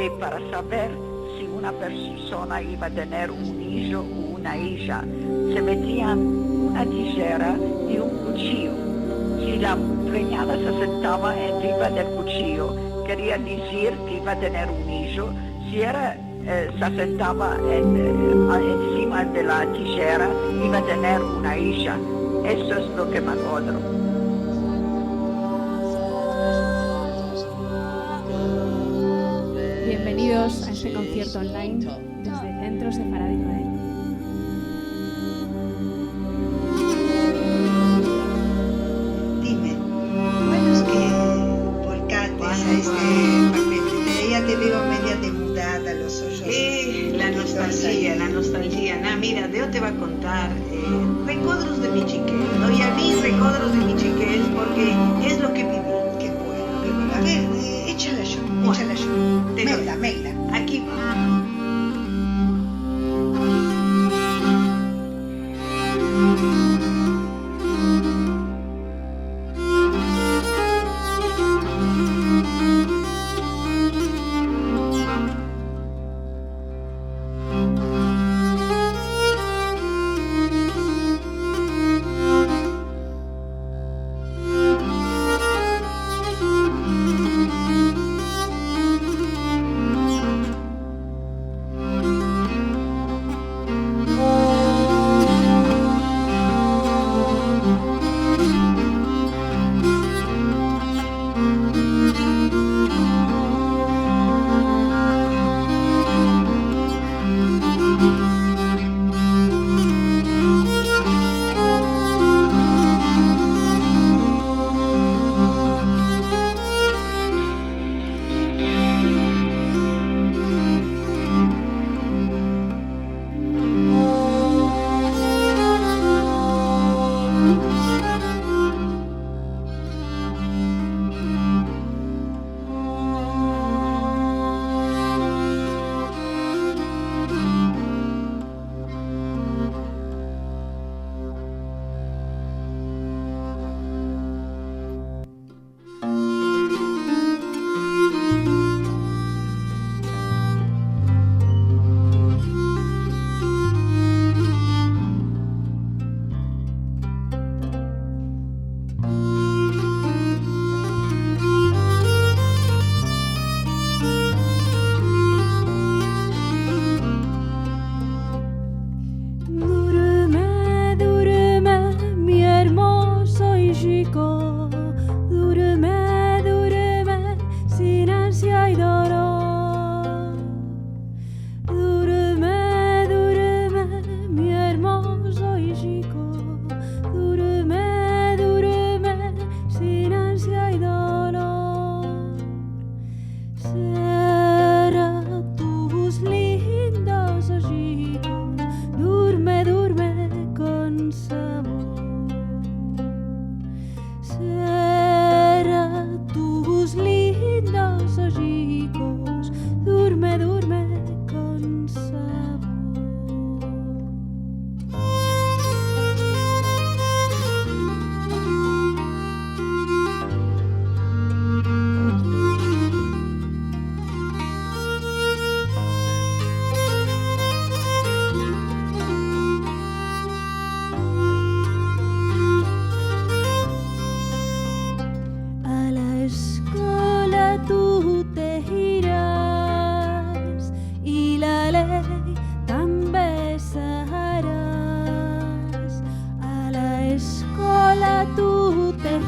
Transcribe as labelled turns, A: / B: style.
A: que para saber si una persona iba a tener un hijo o una hija, se metían una tijera y un cuchillo. Si la preñada se sentaba encima del cuchillo, quería decir que iba a tener un hijo. Si se sentaba encima de la tijera, iba a tener una hija. Eso es lo que me acuerdo.
B: Bienvenidos a este concierto online desde el Centro Sefaradi Israel.
C: Dime, bueno, es que por Cates a este papel, ya te veo media demudada, los ojos.
D: La nostalgia. Mira, Deo te va a contar recodros de mi chiquel, ¿no? Y a mí recodros de mi chiquel porque es lo que viví.
C: Qué bueno. A ver, échala yo. Megla.
D: Aquí va.
E: Tú te